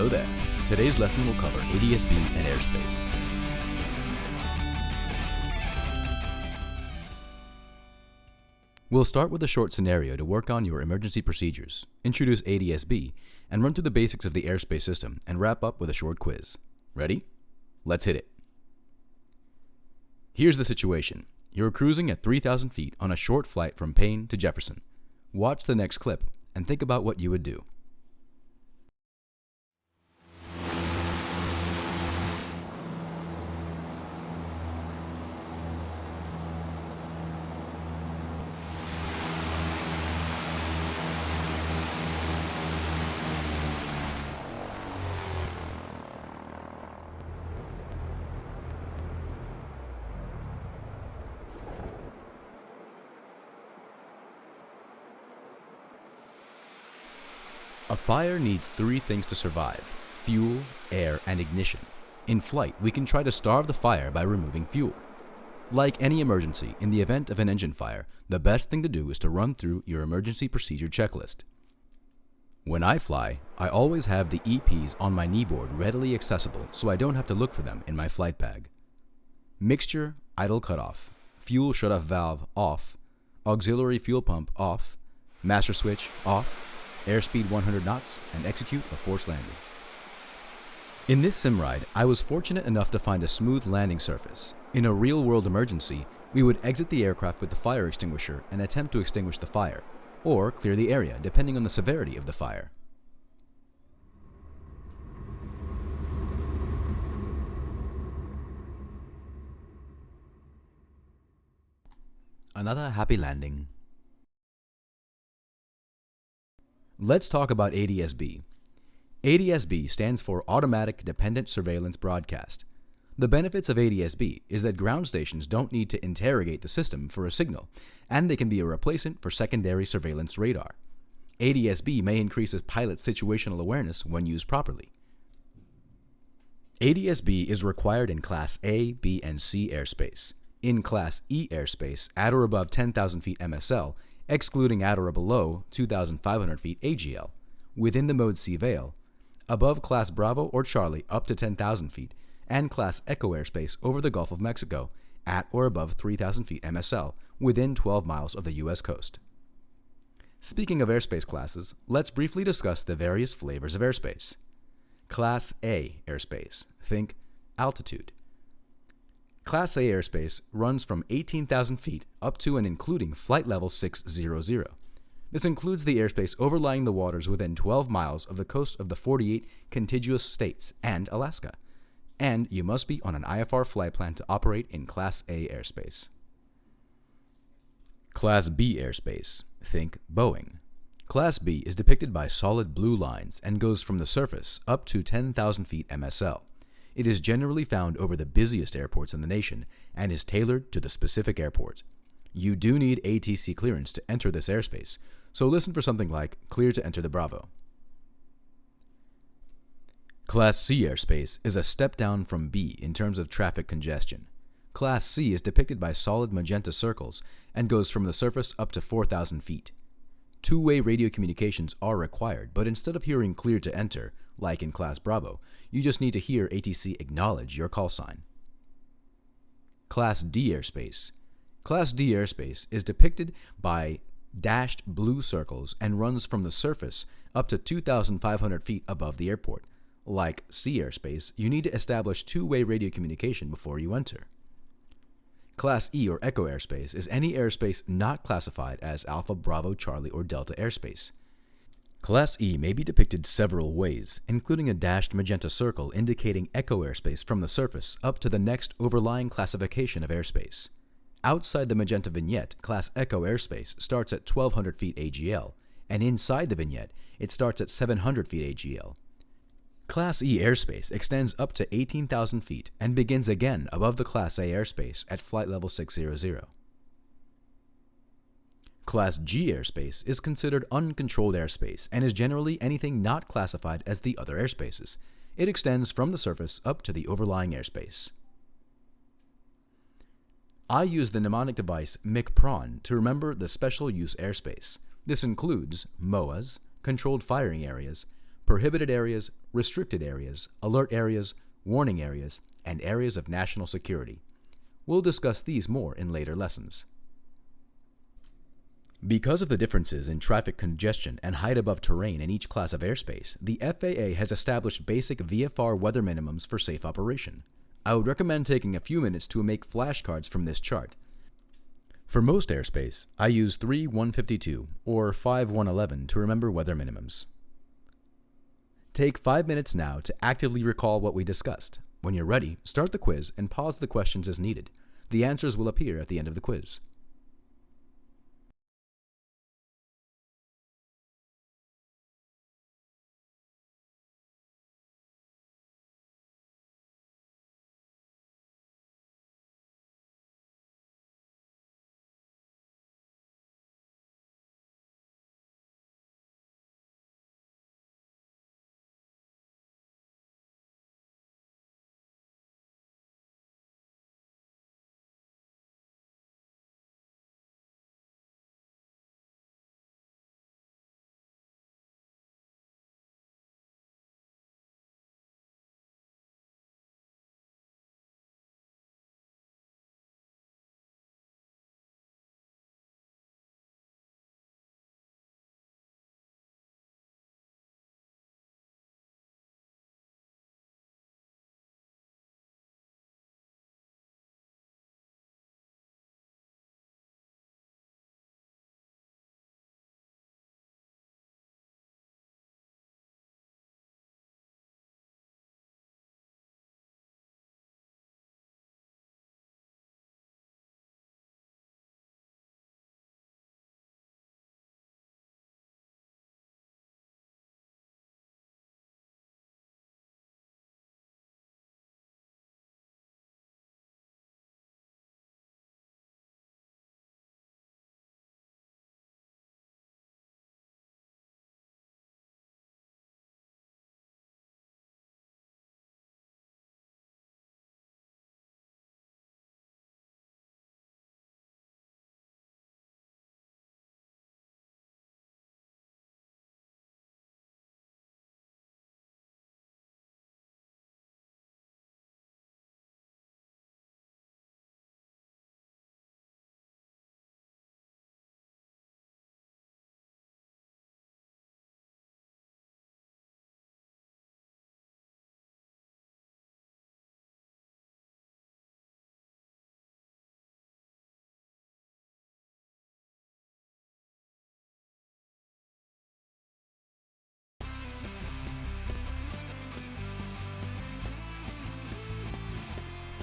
Hello there. Today's lesson will cover ADSB and Airspace. We'll start with a short scenario to work on your emergency procedures, introduce ADSB, and run through the basics of the airspace system, and wrap up with a short quiz. Ready? Let's hit it. Here's the situation. You're cruising at 3,000 feet on a short flight from Payne to Jefferson. Watch the next clip and think about what you would do. A fire needs three things to survive: fuel, air, and ignition. In flight, we can try to starve the fire by removing fuel. Like any emergency, in the event of an engine fire, the best thing to do is to run through your emergency procedure checklist. When I fly, I always have the EPs on my kneeboard readily accessible so I don't have to look for them in my flight bag. Mixture, idle cutoff, fuel shutoff valve off, auxiliary fuel pump off, master switch off, airspeed 100 knots, and execute a forced landing. In this sim ride, I was fortunate enough to find a smooth landing surface. In a real-world emergency, we would exit the aircraft with the fire extinguisher and attempt to extinguish the fire, or clear the area depending on the severity of the fire. Another happy landing. Let's talk about ADSB. ADSB stands for Automatic Dependent Surveillance Broadcast. The benefits of ADSB is that ground stations don't need to interrogate the system for a signal, and they can be a replacement for secondary surveillance radar. ADSB may increase a pilot's situational awareness when used properly. ADSB is required in Class A, B, and C airspace. In Class E airspace, at or above 10,000 feet MSL, excluding at or below 2,500 feet AGL, within the mode CVAL, above Class Bravo or Charlie up to 10,000 feet, and Class Echo airspace over the Gulf of Mexico, at or above 3,000 feet MSL, within 12 miles of the U.S. coast. Speaking of airspace classes, let's briefly discuss the various flavors of airspace. Class A airspace, think altitude. Class A airspace runs from 18,000 feet up to and including flight level 600. This includes the airspace overlying the waters within 12 miles of the coast of the 48 contiguous states and Alaska. And you must be on an IFR flight plan to operate in Class A airspace. Class B airspace, think Boeing. Class B is depicted by solid blue lines and goes from the surface up to 10,000 feet MSL. It is generally found over the busiest airports in the nation and is tailored to the specific airport. You do need ATC clearance to enter this airspace, so listen for something like clear to enter the Bravo. Class C airspace is a step down from B in terms of traffic congestion. Class C is depicted by solid magenta circles and goes from the surface up to 4,000 feet. Two-way radio communications are required, but instead of hearing clear to enter, like in Class Bravo, you just need to hear ATC acknowledge your call sign. Class D airspace. Class D airspace is depicted by dashed blue circles and runs from the surface up to 2,500 feet above the airport. Like C airspace, you need to establish two-way radio communication before you enter. Class E or Echo airspace is any airspace not classified as Alpha, Bravo, Charlie, or Delta airspace. Class E may be depicted several ways, including a dashed magenta circle indicating Echo airspace from the surface up to the next overlying classification of airspace. Outside the magenta vignette, Class Echo airspace starts at 1,200 feet AGL, and inside the vignette, it starts at 700 feet AGL. Class E airspace extends up to 18,000 feet and begins again above the Class A airspace at flight level 600. Class G airspace is considered uncontrolled airspace and is generally anything not classified as the other airspaces. It extends from the surface up to the overlying airspace. I use the mnemonic device MIC-PRON to remember the special use airspace. This includes MOAs, controlled firing areas, prohibited areas, restricted areas, alert areas, warning areas, and areas of national security. We'll discuss these more in later lessons. Because of the differences in traffic congestion and height above terrain in each class of airspace, the FAA has established basic VFR weather minimums for safe operation. I would recommend taking a few minutes to make flashcards from this chart. For most airspace, I use 3.152 or 5.111 to remember weather minimums. Take 5 minutes now to actively recall what we discussed. When you're ready, start the quiz and pause the questions as needed. The answers will appear at the end of the quiz.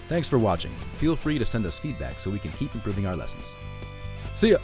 Thanks for watching. Feel free to send us feedback so we can keep improving our lessons. See ya!